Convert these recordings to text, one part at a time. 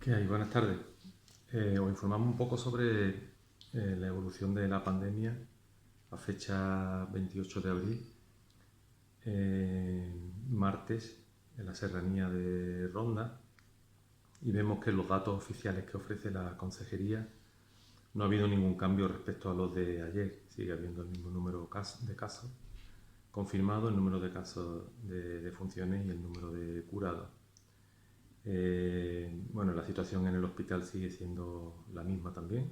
¿Qué hay? Buenas tardes. Os informamos un poco sobre la evolución de la pandemia a fecha 28 de abril, martes, en la serranía de Ronda, y vemos que los datos oficiales que ofrece la consejería no ha habido ningún cambio respecto a los de ayer. Sigue habiendo el mismo número de casos confirmados, el número de casos de defunciones y el número de curados. Bueno, la situación en el hospital sigue siendo la misma también.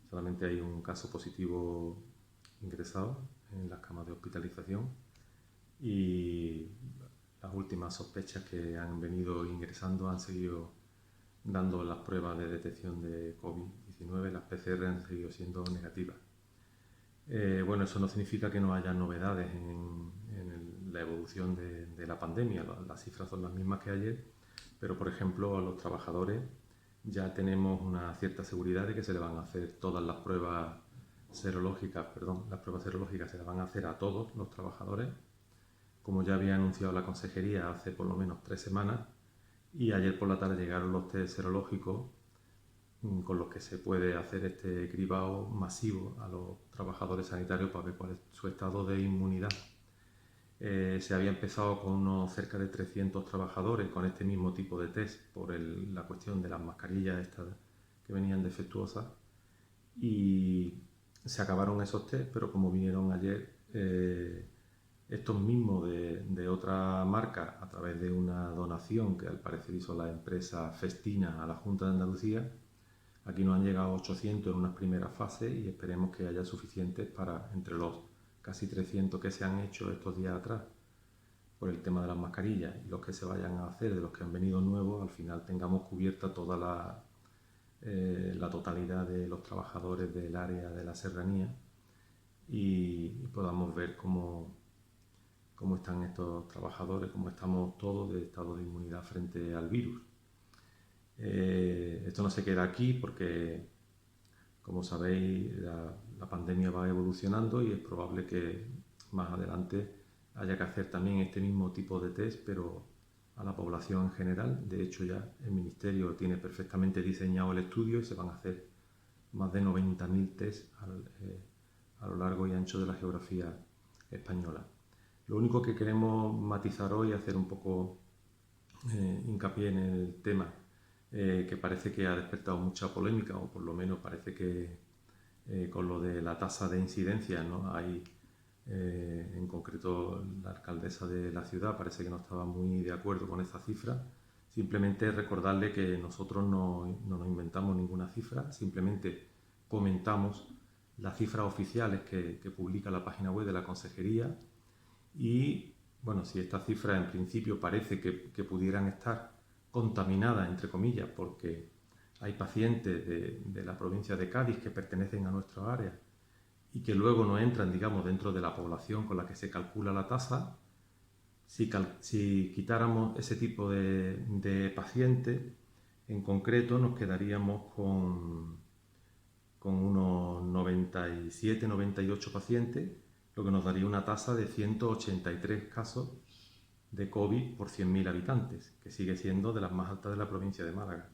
Solamente hay un caso positivo ingresado en las camas de hospitalización y las últimas sospechas que han venido ingresando han seguido dando las pruebas de detección de COVID-19. Las PCR han seguido siendo negativas. Bueno, eso no significa que no haya novedades en la evolución de la pandemia. Las cifras son las mismas que ayer, pero por ejemplo a los trabajadores ya tenemos una cierta seguridad de que se le van a hacer todas las pruebas serológicas, las pruebas serológicas se las van a hacer a todos los trabajadores, como ya había anunciado la consejería hace por lo menos 3 semanas, y ayer por la tarde llegaron los test serológicos con los que se puede hacer este cribado masivo a los trabajadores sanitarios para ver cuál es su estado de inmunidad. Se había empezado con unos cerca de 300 trabajadores con este mismo tipo de test por la cuestión de las mascarillas estas que venían defectuosas, y se acabaron esos test, pero como vinieron ayer estos mismos de otra marca a través de una donación que al parecer hizo la empresa Festina a la Junta de Andalucía, aquí nos han llegado 800 en unas primeras fases y esperemos que haya suficientes para, entre los casi 300 que se han hecho estos días atrás por el tema de las mascarillas y los que se vayan a hacer de los que han venido nuevos, al final tengamos cubierta toda la totalidad de los trabajadores del área de la serranía y podamos ver cómo están estos trabajadores, cómo estamos todos de estado de inmunidad frente al virus. Esto no se queda aquí porque, como sabéis, la pandemia va evolucionando y es probable que más adelante haya que hacer también este mismo tipo de test, pero a la población en general. De hecho, ya el Ministerio tiene perfectamente diseñado el estudio y se van a hacer más de 90.000 test a lo largo y ancho de la geografía española. Lo único que queremos matizar hoy, hacer un poco hincapié en el tema que parece que ha despertado mucha polémica, o por lo menos parece que con lo de la tasa de incidencia, ¿no? Hay, en concreto, la alcaldesa de la ciudad parece que no estaba muy de acuerdo con esa cifra. Simplemente recordarle que nosotros no nos inventamos ninguna cifra, simplemente comentamos las cifras oficiales que publica la página web de la consejería y, bueno, si estas cifras en principio parece que pudieran estar contaminadas, entre comillas, porque hay pacientes de la provincia de Cádiz que pertenecen a nuestra área y que luego no entran, digamos, dentro de la población con la que se calcula la tasa. Si quitáramos ese tipo de pacientes, en concreto nos quedaríamos con unos 97, 98 pacientes, lo que nos daría una tasa de 183 casos de COVID por 100.000 habitantes, que sigue siendo de las más altas de la provincia de Málaga.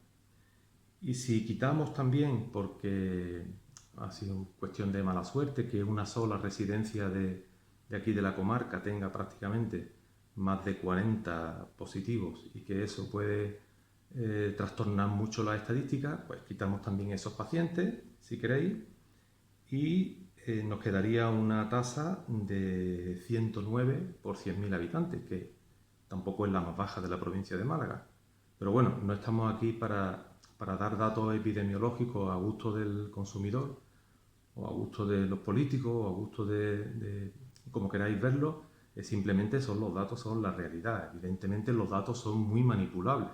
Y si quitamos también, porque ha sido cuestión de mala suerte, que una sola residencia de aquí de la comarca tenga prácticamente más de 40 positivos y que eso puede trastornar mucho las estadísticas, pues quitamos también esos pacientes, si queréis, y nos quedaría una tasa de 109 por 100.000 habitantes, que tampoco es la más baja de la provincia de Málaga. Pero bueno, no estamos aquí para dar datos epidemiológicos a gusto del consumidor, o a gusto de los políticos, o a gusto de como queráis verlo. Simplemente son los datos, son la realidad. Evidentemente los datos son muy manipulables,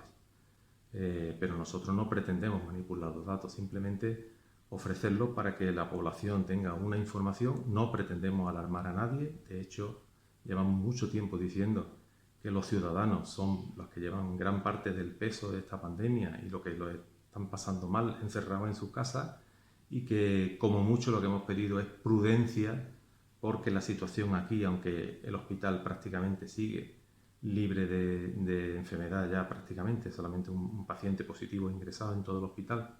pero nosotros no pretendemos manipular los datos, simplemente ofrecerlos para que la población tenga una información. No pretendemos alarmar a nadie. De hecho, llevamos mucho tiempo diciendo que los ciudadanos son los que llevan gran parte del peso de esta pandemia y lo que lo están pasando mal encerrados en sus casas, y que como mucho lo que hemos pedido es prudencia, porque la situación aquí, aunque el hospital prácticamente sigue libre de enfermedad ya prácticamente, solamente un paciente positivo ingresado en todo el hospital,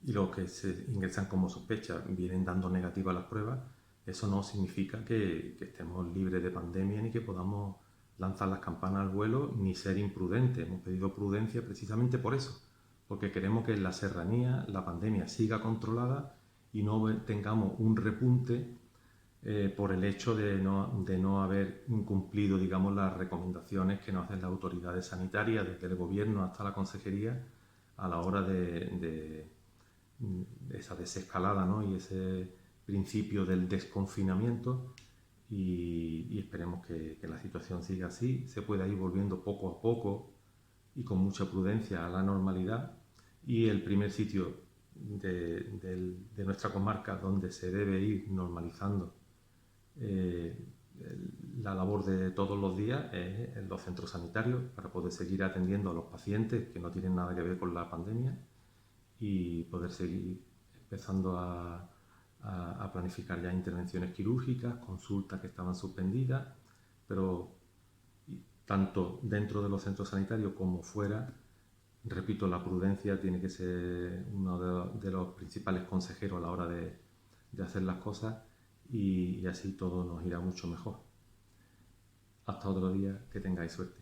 y los que se ingresan como sospecha vienen dando negativa a las pruebas, eso no significa que estemos libres de pandemia ni que podamos lanzar las campanas al vuelo ni ser imprudentes. Hemos pedido prudencia precisamente por eso, porque queremos que en la serranía la pandemia siga controlada y no tengamos un repunte por el hecho de no haber cumplido, digamos, las recomendaciones que nos hacen las autoridades sanitarias, desde el gobierno hasta la consejería, a la hora de esa desescalada, ¿no? Y ese principio del desconfinamiento, y esperemos que la situación siga así, se pueda ir volviendo poco a poco y con mucha prudencia a la normalidad, y el primer sitio de nuestra comarca donde se debe ir normalizando eh, la labor de todos los días es en los centros sanitarios para poder seguir atendiendo a los pacientes que no tienen nada que ver con la pandemia y poder seguir empezando a planificar ya intervenciones quirúrgicas, consultas que estaban suspendidas, pero tanto dentro de los centros sanitarios como fuera, repito, la prudencia tiene que ser uno de los principales consejeros a la hora de hacer las cosas, y así todo nos irá mucho mejor. Hasta otro día, que tengáis suerte.